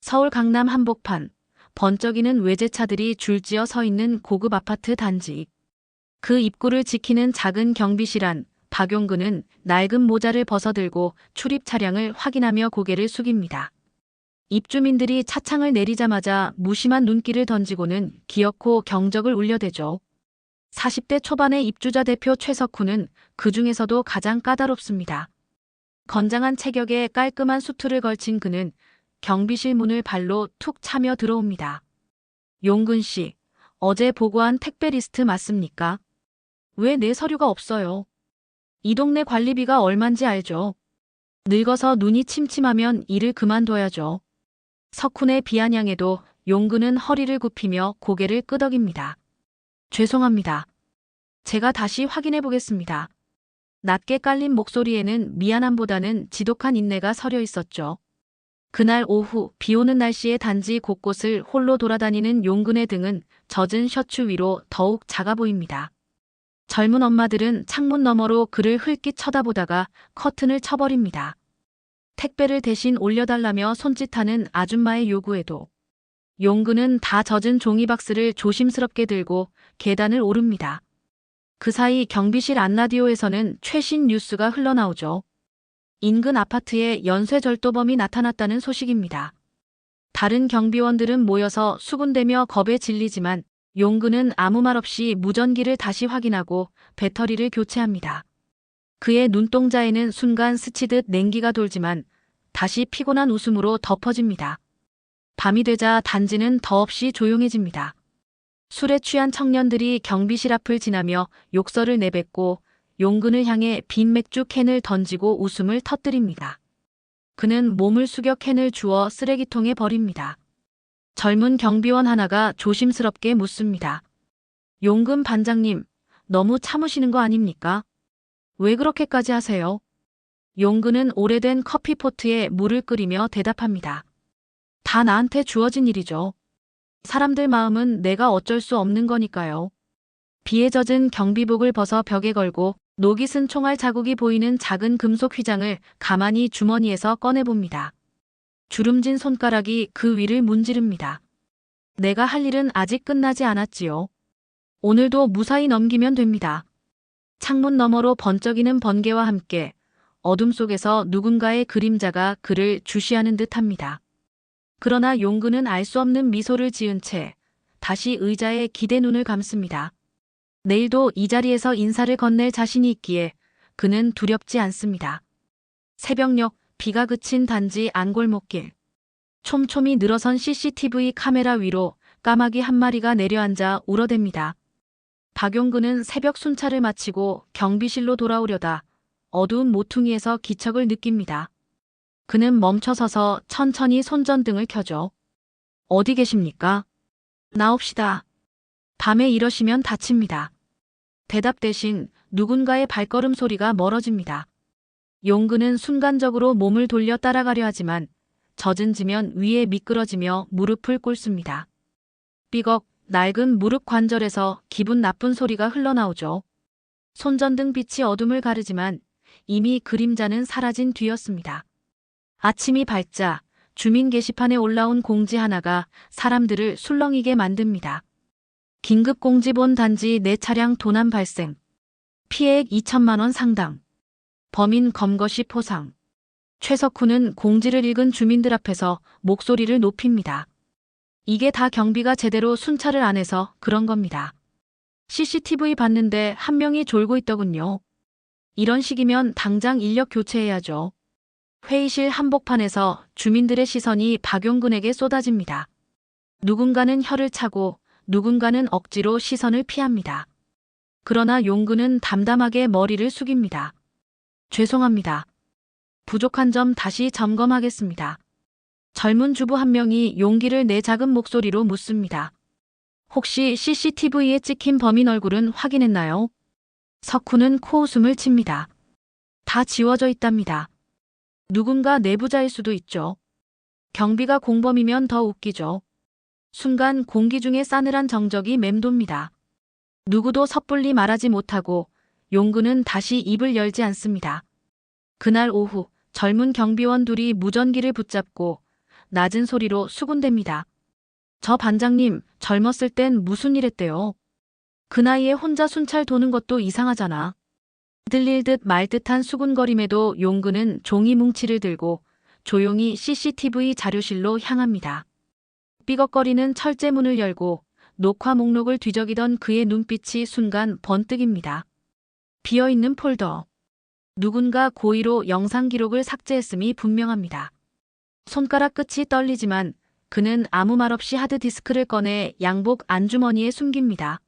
서울 강남 한복판, 번쩍이는 외제차들이 줄지어 서 있는 고급 아파트 단지. 그 입구를 지키는 작은 경비실 안, 박용근은 낡은 모자를 벗어들고 출입 차량을 확인하며 고개를 숙입니다. 입주민들이 차창을 내리자마자 무심한 눈길을 던지고는 기어코 경적을 울려대죠. 40대 초반의 입주자 대표 최석훈은 그 중에서도 가장 까다롭습니다. 건장한 체격에 깔끔한 수트를 걸친 그는 경비실 문을 발로 툭 차며 들어옵니다. 용근 씨, 어제 보고한 택배 리스트 맞습니까? 왜 내 서류가 없어요? 이 동네 관리비가 얼만지 알죠? 늙어서 눈이 침침하면 일을 그만둬야죠. 석훈의 비아냥에도 용근은 허리를 굽히며 고개를 끄덕입니다. 죄송합니다. 제가 다시 확인해 보겠습니다. 낮게 깔린 목소리에는 미안함보다는 지독한 인내가 서려 있었죠. 그날 오후 비 오는 날씨에 단지 곳곳을 홀로 돌아다니는 용근의 등은 젖은 셔츠 위로 더욱 작아 보입니다. 젊은 엄마들은 창문 너머로 그를 흘낏 쳐다보다가 커튼을 쳐버립니다. 택배를 대신 올려달라며 손짓하는 아줌마의 요구에도 용근은 다 젖은 종이박스를 조심스럽게 들고 계단을 오릅니다. 그 사이 경비실 안라디오에서는 최신 뉴스가 흘러나오죠. 인근 아파트에 연쇄절도범이 나타났다는 소식입니다. 다른 경비원들은 모여서 수군대며 겁에 질리지만 용근은 아무 말 없이 무전기를 다시 확인하고 배터리를 교체합니다. 그의 눈동자에는 순간 스치듯 냉기가 돌지만 다시 피곤한 웃음으로 덮어집니다. 밤이 되자 단지는 더없이 조용해집니다. 술에 취한 청년들이 경비실 앞을 지나며 욕설을 내뱉고 용근을 향해 빈 맥주 캔을 던지고 웃음을 터뜨립니다. 그는 몸을 숙여 캔을 주워 쓰레기통에 버립니다. 젊은 경비원 하나가 조심스럽게 묻습니다. 용근 반장님, 너무 참으시는 거 아닙니까? 왜 그렇게까지 하세요? 용근은 오래된 커피포트에 물을 끓이며 대답합니다. 다 나한테 주어진 일이죠. 사람들 마음은 내가 어쩔 수 없는 거니까요. 비에 젖은 경비복을 벗어 벽에 걸고 녹이 쓴 총알 자국이 보이는 작은 금속 휘장을 가만히 주머니에서 꺼내봅니다. 주름진 손가락이 그 위를 문지릅니다. 내가 할 일은 아직 끝나지 않았지요. 오늘도 무사히 넘기면 됩니다. 창문 너머로 번쩍이는 번개와 함께 어둠 속에서 누군가의 그림자가 그를 주시하는 듯합니다. 그러나 용근은 알 수 없는 미소를 지은 채 다시 의자에 기대 눈을 감습니다. 내일도 이 자리에서 인사를 건넬 자신이 있기에 그는 두렵지 않습니다. 새벽녘 비가 그친 단지 안골목길. 촘촘히 늘어선 CCTV 카메라 위로 까마귀 한 마리가 내려앉아 울어댑니다. 박용근은 새벽 순찰을 마치고 경비실로 돌아오려다 어두운 모퉁이에서 기척을 느낍니다. 그는 멈춰서서 천천히 손전등을 켜죠. 어디 계십니까? 나옵시다. 밤에 이러시면 다칩니다. 대답 대신 누군가의 발걸음 소리가 멀어집니다. 용근은 순간적으로 몸을 돌려 따라가려 하지만 젖은 지면 위에 미끄러지며 무릎을 꿇습니다. 삐걱 낡은 무릎 관절에서 기분 나쁜 소리가 흘러나오죠. 손전등 빛이 어둠을 가르지만 이미 그림자는 사라진 뒤였습니다. 아침이 밝자 주민 게시판에 올라온 공지 하나가 사람들을 술렁이게 만듭니다. 긴급 공지 본 단지 내 차량 도난 발생. 피해액 2천만 원 상당. 범인 검거시 포상. 최석훈은 공지를 읽은 주민들 앞에서 목소리를 높입니다. 이게 다 경비가 제대로 순찰을 안 해서 그런 겁니다. CCTV 봤는데 한 명이 졸고 있더군요. 이런 식이면 당장 인력 교체해야죠. 회의실 한복판에서 주민들의 시선이 박용근에게 쏟아집니다. 누군가는 혀를 차고 누군가는 억지로 시선을 피합니다. 그러나 용근은 담담하게 머리를 숙입니다. 죄송합니다. 부족한 점 다시 점검하겠습니다. 젊은 주부 한 명이 용기를 내 작은 목소리로 묻습니다. 혹시 CCTV에 찍힌 범인 얼굴은 확인했나요? 석훈은 코웃음을 칩니다. 다 지워져 있답니다. 누군가 내부자일 수도 있죠. 경비가 공범이면 더 웃기죠. 순간 공기 중에 싸늘한 정적이 맴돕니다. 누구도 섣불리 말하지 못하고 용근은 다시 입을 열지 않습니다. 그날 오후 젊은 경비원 둘이 무전기를 붙잡고 낮은 소리로 수군댑니다. 저 반장님, 젊었을 땐 무슨 일 했대요? 그 나이에 혼자 순찰 도는 것도 이상하잖아. 들릴 듯 말 듯한 수군거림에도 용근은 종이 뭉치를 들고 조용히 CCTV 자료실로 향합니다. 삐걱거리는 철제문을 열고 녹화 목록을 뒤적이던 그의 눈빛이 순간 번뜩입니다. 비어있는 폴더. 누군가 고의로 영상 기록을 삭제했음이 분명합니다. 손가락 끝이 떨리지만 그는 아무 말 없이 하드디스크를 꺼내 양복 안주머니에 숨깁니다.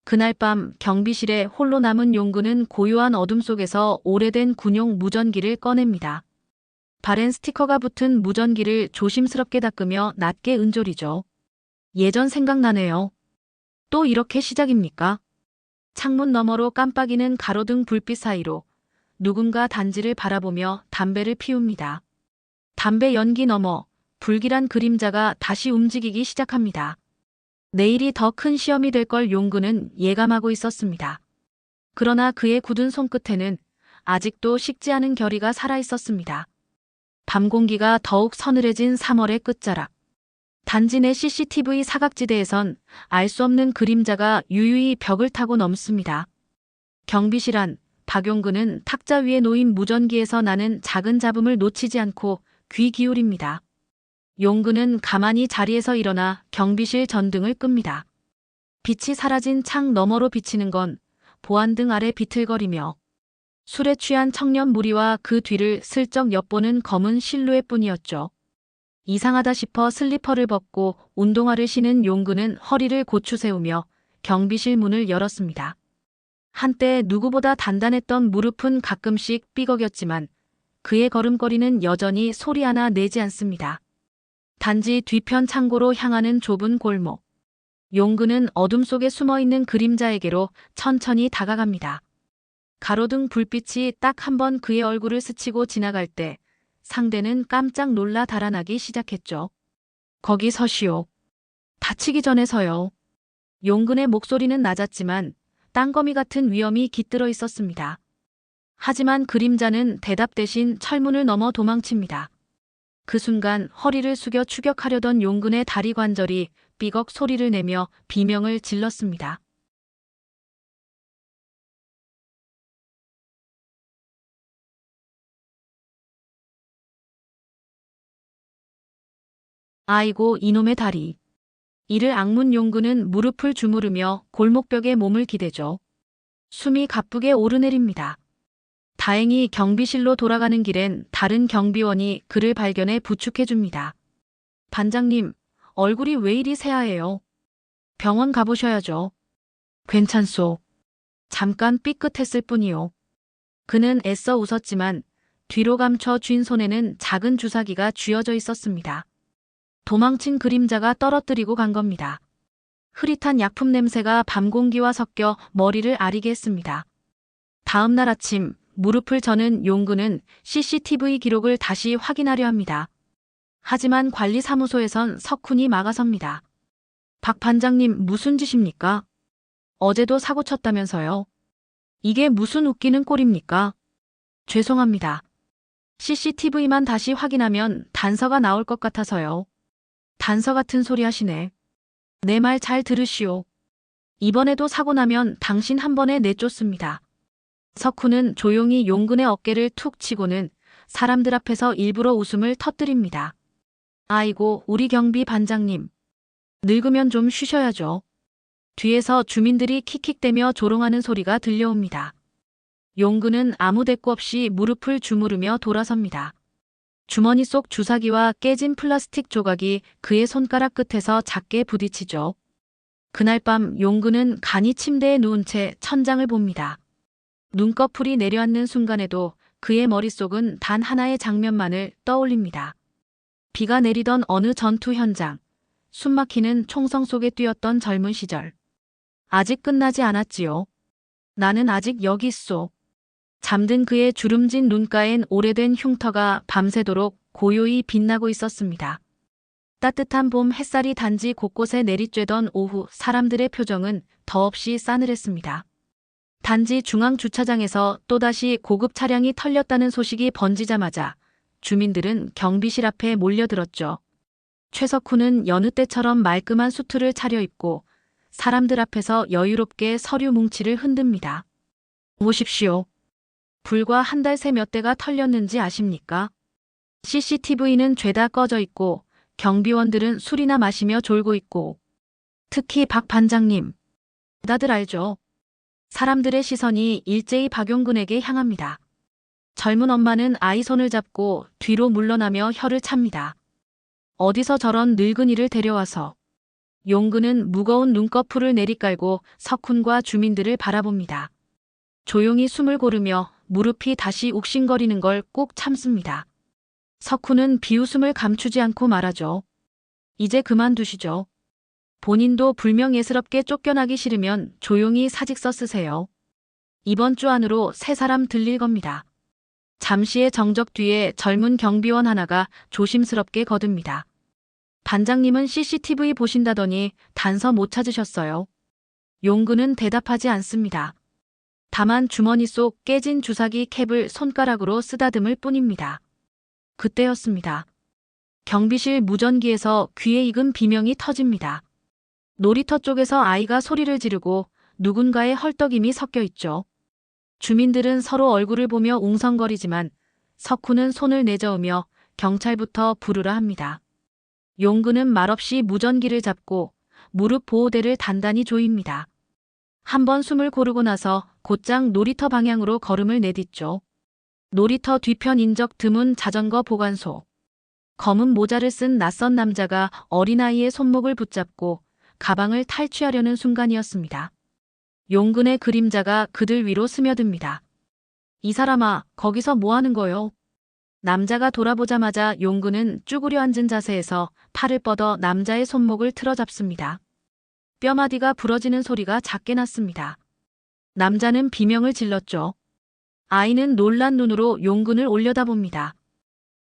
그날 밤 경비실에 홀로 남은 용근은 고요한 어둠 속에서 오래된 군용 무전기를 꺼냅니다. 발엔 스티커가 붙은 무전기를 조심스럽게 닦으며 낮게 은졸이죠. 예전 생각나네요. 또 이렇게 시작입니까? 창문 너머로 깜빡이는 가로등 불빛 사이로 누군가 단지를 바라보며 담배를 피웁니다. 담배 연기 너머 불길한 그림자가 다시 움직이기 시작합니다. 내일이 더 큰 시험이 될 걸 용근은 예감하고 있었습니다. 그러나 그의 굳은 손끝에는 아직도 식지 않은 결의가 살아있었습니다. 밤 공기가 더욱 서늘해진 3월의 끝자락. 단지 내 CCTV 사각지대에선 알 수 없는 그림자가 유유히 벽을 타고 넘습니다. 경비실 안 박용근은 탁자 위에 놓인 무전기에서 나는 작은 잡음을 놓치지 않고 귀 기울입니다. 용근은 가만히 자리에서 일어나 경비실 전등을 끕니다. 빛이 사라진 창 너머로 비치는 건 보안등 아래 비틀거리며 술에 취한 청년 무리와 그 뒤를 슬쩍 엿보는 검은 실루엣뿐이었죠. 이상하다 싶어 슬리퍼를 벗고 운동화를 신은 용근은 허리를 고추 세우며 경비실 문을 열었습니다. 한때 누구보다 단단했던 무릎은 가끔씩 삐걱였지만 그의 걸음걸이는 여전히 소리 하나 내지 않습니다. 단지 뒤편 창고로 향하는 좁은 골목. 용근은 어둠 속에 숨어있는 그림자에게로 천천히 다가갑니다. 가로등 불빛이 딱 한 번 그의 얼굴을 스치고 지나갈 때 상대는 깜짝 놀라 달아나기 시작했죠. 거기 서시오. 다치기 전에 서요. 용근의 목소리는 낮았지만 땅거미 같은 위험이 깃들어 있었습니다. 하지만 그림자는 대답 대신 철문을 넘어 도망칩니다. 그 순간 허리를 숙여 추격하려던 용근의 다리 관절이 삐걱 소리를 내며 비명을 질렀습니다. 아이고 이놈의 다리. 이를 악문 용근은 무릎을 주무르며 골목벽에 몸을 기대죠. 숨이 가쁘게 오르내립니다. 다행히 경비실로 돌아가는 길엔 다른 경비원이 그를 발견해 부축해줍니다. 반장님, 얼굴이 왜 이리 새하해요? 병원 가보셔야죠. 괜찮소. 잠깐 삐끗했을 뿐이요. 그는 애써 웃었지만 뒤로 감춰 쥔 손에는 작은 주사기가 쥐어져 있었습니다. 도망친 그림자가 떨어뜨리고 간 겁니다. 흐릿한 약품 냄새가 밤 공기와 섞여 머리를 아리게 했습니다. 다음 날 아침 무릎을 저는 용근은 CCTV 기록을 다시 확인하려 합니다. 하지만 관리사무소에선 석훈이 막아섭니다. 박 반장님 무슨 짓입니까? 어제도 사고 쳤다면서요. 이게 무슨 웃기는 꼴입니까? 죄송합니다. CCTV만 다시 확인하면 단서가 나올 것 같아서요. 단서 같은 소리 하시네. 내 말 잘 들으시오. 이번에도 사고 나면 당신 한 번에 내쫓습니다. 석훈은 조용히 용근의 어깨를 툭 치고는 사람들 앞에서 일부러 웃음을 터뜨립니다. 아이고 우리 경비 반장님. 늙으면 좀 쉬셔야죠. 뒤에서 주민들이 킥킥대며 조롱하는 소리가 들려옵니다. 용근은 아무 대꾸 없이 무릎을 주무르며 돌아섭니다. 주머니 속 주사기와 깨진 플라스틱 조각이 그의 손가락 끝에서 작게 부딪히죠. 그날 밤 용근은 간이 침대에 누운 채 천장을 봅니다. 눈꺼풀이 내려앉는 순간에도 그의 머릿속은 단 하나의 장면만을 떠올립니다. 비가 내리던 어느 전투 현장, 숨막히는 총성 속에 뛰었던 젊은 시절. 아직 끝나지 않았지요. 나는 아직 여기 있소. 잠든 그의 주름진 눈가엔 오래된 흉터가 밤새도록 고요히 빛나고 있었습니다. 따뜻한 봄 햇살이 단지 곳곳에 내리쬐던 오후 사람들의 표정은 더없이 싸늘했습니다. 단지 중앙 주차장에서 또다시 고급 차량이 털렸다는 소식이 번지자마자 주민들은 경비실 앞에 몰려들었죠. 최석훈은 여느 때처럼 말끔한 수트를 차려입고 사람들 앞에서 여유롭게 서류 뭉치를 흔듭니다. 보십시오. 불과 한 달 새 몇 대가 털렸는지 아십니까? CCTV는 죄다 꺼져 있고 경비원들은 술이나 마시며 졸고 있고 특히 박 반장님. 다들 알죠? 사람들의 시선이 일제히 박용근에게 향합니다. 젊은 엄마는 아이 손을 잡고 뒤로 물러나며 혀를 찹니다. 어디서 저런 늙은이를 데려와서. 용근은 무거운 눈꺼풀을 내리깔고 석훈과 주민들을 바라봅니다. 조용히 숨을 고르며 무릎이 다시 욱신거리는 걸 꼭 참습니다. 석훈은 비웃음을 감추지 않고 말하죠. 이제 그만두시죠. 본인도 불명예스럽게 쫓겨나기 싫으면 조용히 사직서 쓰세요. 이번 주 안으로 세 사람 들릴 겁니다. 잠시의 정적 뒤에 젊은 경비원 하나가 조심스럽게 거듭니다. 반장님은 CCTV 보신다더니 단서 못 찾으셨어요. 용근은 대답하지 않습니다. 다만 주머니 속 깨진 주사기 캡을 손가락으로 쓰다듬을 뿐입니다. 그때였습니다. 경비실 무전기에서 귀에 익은 비명이 터집니다. 놀이터 쪽에서 아이가 소리를 지르고 누군가의 헐떡임이 섞여 있죠. 주민들은 서로 얼굴을 보며 웅성거리지만 석훈은 손을 내저으며 경찰부터 부르라 합니다. 용근은 말없이 무전기를 잡고 무릎 보호대를 단단히 조입니다. 한번 숨을 고르고 나서 곧장 놀이터 방향으로 걸음을 내딛죠. 놀이터 뒤편 인적 드문 자전거 보관소. 검은 모자를 쓴 낯선 남자가 어린아이의 손목을 붙잡고 가방을 탈취하려는 순간이었습니다. 용근의 그림자가 그들 위로 스며듭니다. 이 사람아, 거기서 뭐 하는 거요? 남자가 돌아보자마자 용근은 쭈그려 앉은 자세에서 팔을 뻗어 남자의 손목을 틀어잡습니다. 뼈마디가 부러지는 소리가 작게 났습니다. 남자는 비명을 질렀죠. 아이는 놀란 눈으로 용근을 올려다봅니다.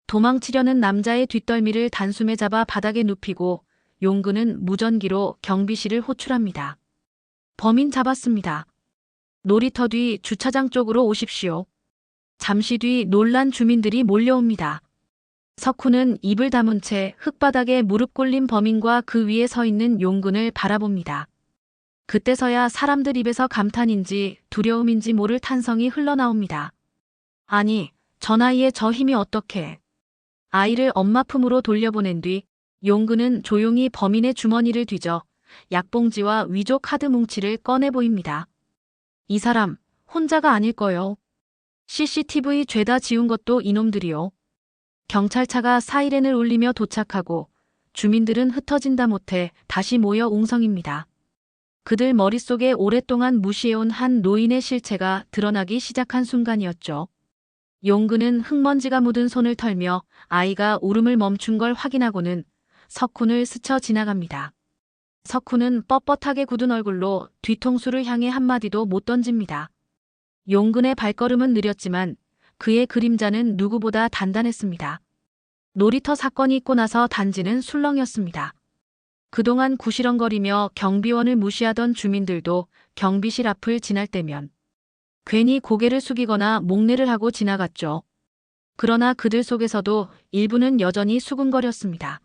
도망치려는 남자의 뒷덜미를 단숨에 잡아 바닥에 눕히고 용근은 무전기로 경비실을 호출합니다. 범인 잡았습니다. 놀이터 뒤 주차장 쪽으로 오십시오. 잠시 뒤 놀란 주민들이 몰려옵니다. 석훈은 입을 다문 채 흙바닥에 무릎 꿇린 범인과 그 위에 서 있는 용근을 바라봅니다. 그때서야 사람들 입에서 감탄인지 두려움인지 모를 탄성이 흘러나옵니다. 아니, 저 나이에 저 힘이 어떻게. 아이를 엄마 품으로 돌려보낸 뒤 용근은 조용히 범인의 주머니를 뒤져 약봉지와 위조 카드 뭉치를 꺼내 보입니다. 이 사람 혼자가 아닐 거요. CCTV 죄다 지운 것도 이놈들이요. 경찰차가 사이렌을 울리며 도착하고 주민들은 흩어진다 못해 다시 모여 웅성입니다. 그들 머릿속에 오랫동안 무시해온 한 노인의 실체가 드러나기 시작한 순간이었죠. 용근은 흙먼지가 묻은 손을 털며 아이가 울음을 멈춘 걸 확인하고는 석훈을 스쳐 지나갑니다. 석훈은 뻣뻣하게 굳은 얼굴로 뒤통수를 향해 한마디도 못 던집니다. 용근의 발걸음은 느렸지만 그의 그림자는 누구보다 단단했습니다. 놀이터 사건이 있고 나서 단지는 술렁이었습니다. 그동안 구시렁거리며 경비원을 무시하던 주민들도 경비실 앞을 지날 때면 괜히 고개를 숙이거나 목례를 하고 지나갔죠. 그러나 그들 속에서도 일부는 여전히 수군거렸습니다.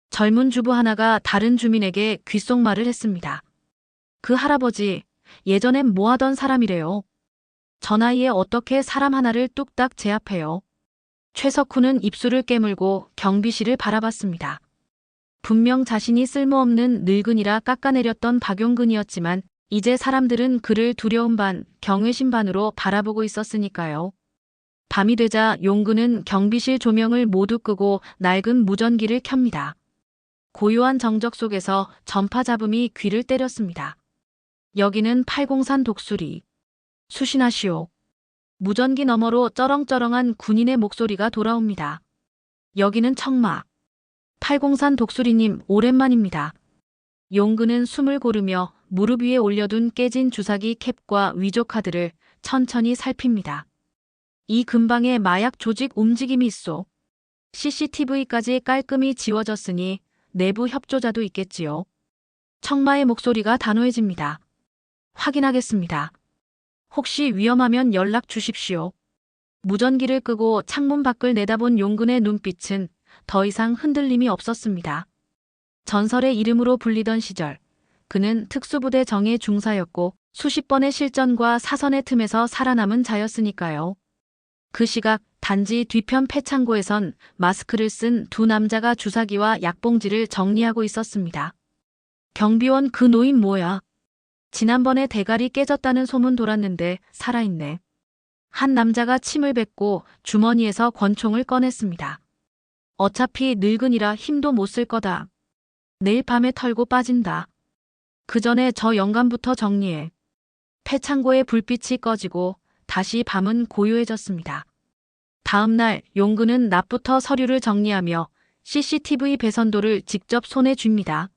젊은 주부 하나가 다른 주민에게 귓속말을 했습니다. 그 할아버지, 예전엔 뭐 하던 사람이래요. 저 나이에 어떻게 사람 하나를 뚝딱 제압해요. 최석훈은 입술을 깨물고 경비실을 바라봤습니다. 분명 자신이 쓸모없는 늙은이라 깎아내렸던 박용근이었지만 이제 사람들은 그를 두려움 반, 경외심 반으로 바라보고 있었으니까요. 밤이 되자 용근은 경비실 조명을 모두 끄고 낡은 무전기를 켭니다. 고요한 정적 속에서 전파 잡음이 귀를 때렸습니다. 여기는 팔공산 독수리. 수신하시오. 무전기 너머로 쩌렁쩌렁한 군인의 목소리가 돌아옵니다. 여기는 청마. 팔공산 독수리님 오랜만입니다. 용근은 숨을 고르며 무릎 위에 올려둔 깨진 주사기 캡과 위조 카드를 천천히 살핍니다. 이 근방에 마약 조직 움직임이 있소. CCTV까지 깔끔히 지워졌으니 내부 협조자도 있겠지요. 청마의 목소리가 단호해집니다. 확인하겠습니다. 혹시 위험하면 연락 주십시오. 무전기를 끄고 창문 밖을 내다본 용근의 눈빛은 더 이상 흔들림이 없었습니다. 전설의 이름으로 불리던 시절, 그는 특수부대 정예 중사였고 수십 번의 실전과 사선의 틈에서 살아남은 자였으니까요. 그 시각 단지 뒤편 폐창고에선 마스크를 쓴 두 남자가 주사기와 약봉지를 정리하고 있었습니다. 경비원 그 노인 뭐야? 지난번에 대가리 깨졌다는 소문 돌았는데 살아있네. 한 남자가 침을 뱉고 주머니에서 권총을 꺼냈습니다. 어차피 늙은이라 힘도 못 쓸 거다. 내일 밤에 털고 빠진다. 그 전에 저 영감부터 정리해. 폐창고의 불빛이 꺼지고 다시 밤은 고요해졌습니다. 다음 날 용근은 낮부터 서류를 정리하며 CCTV 배선도를 직접 손에 쥡니다.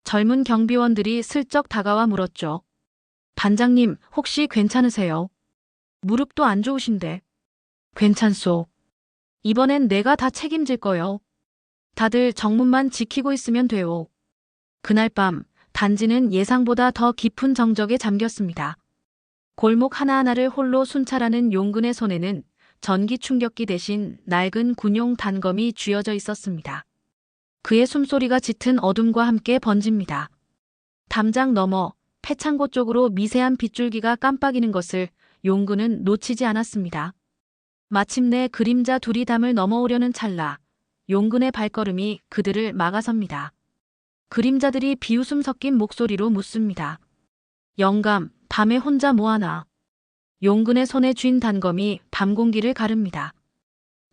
젊은 경비원들이 슬쩍 다가와 물었죠. 반장님, 혹시 괜찮으세요? 무릎도 안 좋으신데. 괜찮소. 이번엔 내가 다 책임질 거요. 다들 정문만 지키고 있으면 돼요. 그날 밤 단지는 예상보다 더 깊은 정적에 잠겼습니다. 골목 하나하나를 홀로 순찰하는 용근의 손에는 전기 충격기 대신 낡은 군용 단검이 쥐어져 있었습니다. 그의 숨소리가 짙은 어둠과 함께 번집니다. 담장 너머 폐창고 쪽으로 미세한 빗줄기가 깜빡이는 것을 용근은 놓치지 않았습니다. 마침내 그림자 둘이 담을 넘어오려는 찰나 용근의 발걸음이 그들을 막아섭니다. 그림자들이 비웃음 섞인 목소리로 묻습니다. 영감, 밤에 혼자 뭐하나? 용근의 손에 쥔 단검이 밤 공기를 가릅니다.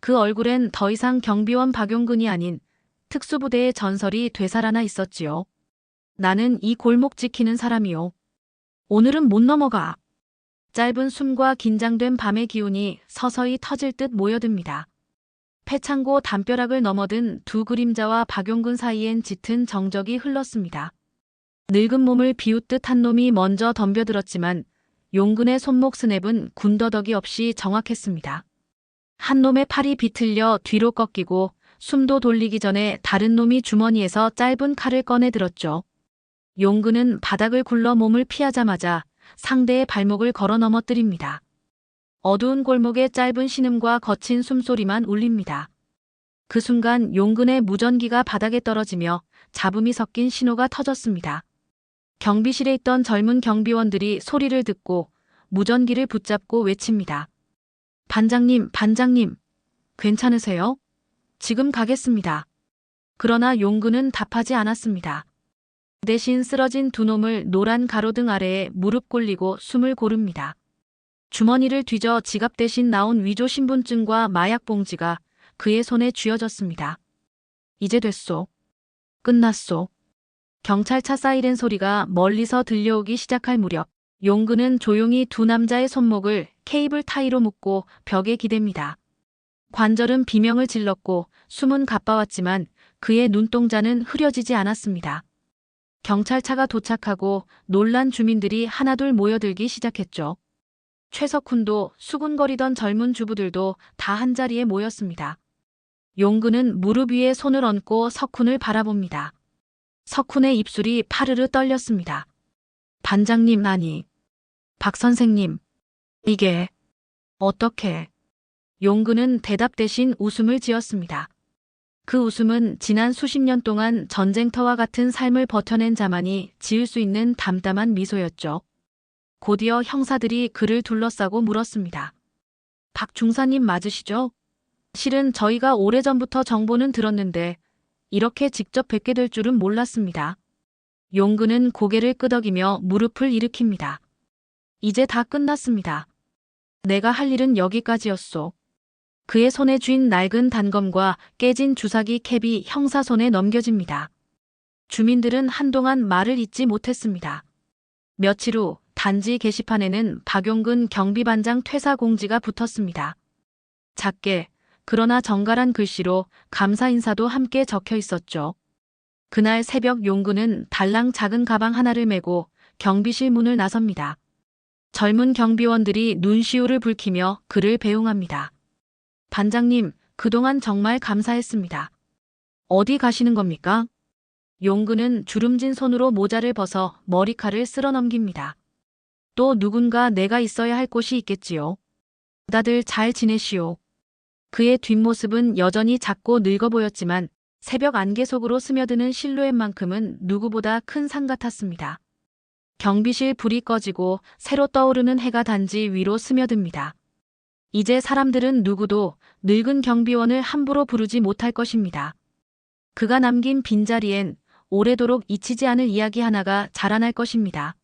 그 얼굴엔 더 이상 경비원 박용근이 아닌 특수부대의 전설이 되살아나 있었지요. 나는 이 골목 지키는 사람이요. 오늘은 못 넘어가. 짧은 숨과 긴장된 밤의 기운이 서서히 터질 듯 모여듭니다. 폐창고 담벼락을 넘어든 두 그림자와 박용근 사이엔 짙은 정적이 흘렀습니다. 늙은 몸을 비웃듯 한 놈이 먼저 덤벼들었지만 용근의 손목 스냅은 군더더기 없이 정확했습니다. 한 놈의 팔이 비틀려 뒤로 꺾이고 숨도 돌리기 전에 다른 놈이 주머니에서 짧은 칼을 꺼내 들었죠. 용근은 바닥을 굴러 몸을 피하자마자 상대의 발목을 걸어 넘어뜨립니다. 어두운 골목의 짧은 신음과 거친 숨소리만 울립니다. 그 순간 용근의 무전기가 바닥에 떨어지며 잡음이 섞인 신호가 터졌습니다. 경비실에 있던 젊은 경비원들이 소리를 듣고 무전기를 붙잡고 외칩니다. 반장님, 반장님, 괜찮으세요? 지금 가겠습니다. 그러나 용근은 답하지 않았습니다. 대신 쓰러진 두 놈을 노란 가로등 아래에 무릎 꿇리고 숨을 고릅니다. 주머니를 뒤져 지갑 대신 나온 위조 신분증과 마약 봉지가 그의 손에 쥐어졌습니다. 이제 됐소. 끝났소. 경찰차 사이렌 소리가 멀리서 들려오기 시작할 무렵 용근은 조용히 두 남자의 손목을 케이블 타이로 묶고 벽에 기댑니다. 관절은 비명을 질렀고 숨은 가빠왔지만 그의 눈동자는 흐려지지 않았습니다. 경찰차가 도착하고 놀란 주민들이 하나둘 모여들기 시작했죠. 최석훈도 수군거리던 젊은 주부들도 다 한자리에 모였습니다. 용근은 무릎 위에 손을 얹고 석훈을 바라봅니다. 석훈의 입술이 파르르 떨렸습니다. 반장님 아니. 박 선생님. 이게 어떻게. 용근은 대답 대신 웃음을 지었습니다. 그 웃음은 지난 수십 년 동안 전쟁터와 같은 삶을 버텨낸 자만이 지을 수 있는 담담한 미소였죠. 곧이어 형사들이 그를 둘러싸고 물었습니다. 박 중사님 맞으시죠? 실은 저희가 오래전부터 정보는 들었는데 이렇게 직접 뵙게 될 줄은 몰랐습니다. 용근은 고개를 끄덕이며 무릎을 일으킵니다. 이제 다 끝났습니다. 내가 할 일은 여기까지였소. 그의 손에 쥔 낡은 단검과 깨진 주사기 캡이 형사 손에 넘겨집니다. 주민들은 한동안 말을 잇지 못했습니다. 며칠 후 단지 게시판에는 박용근 경비반장 퇴사 공지가 붙었습니다. 작게 그러나 정갈한 글씨로 감사 인사도 함께 적혀 있었죠. 그날 새벽 용근은 달랑 작은 가방 하나를 메고 경비실 문을 나섭니다. 젊은 경비원들이 눈시울을 붉히며 그를 배웅합니다. 반장님, 그동안 정말 감사했습니다. 어디 가시는 겁니까? 용근은 주름진 손으로 모자를 벗어 머리칼을 쓸어 넘깁니다. 또 누군가 내가 있어야 할 곳이 있겠지요. 다들 잘 지내시오. 그의 뒷모습은 여전히 작고 늙어 보였지만 새벽 안개 속으로 스며드는 실루엣만큼은 누구보다 큰 산 같았습니다. 경비실 불이 꺼지고 새로 떠오르는 해가 단지 위로 스며듭니다. 이제 사람들은 누구도 늙은 경비원을 함부로 부르지 못할 것입니다. 그가 남긴 빈자리엔 오래도록 잊히지 않을 이야기 하나가 자라날 것입니다.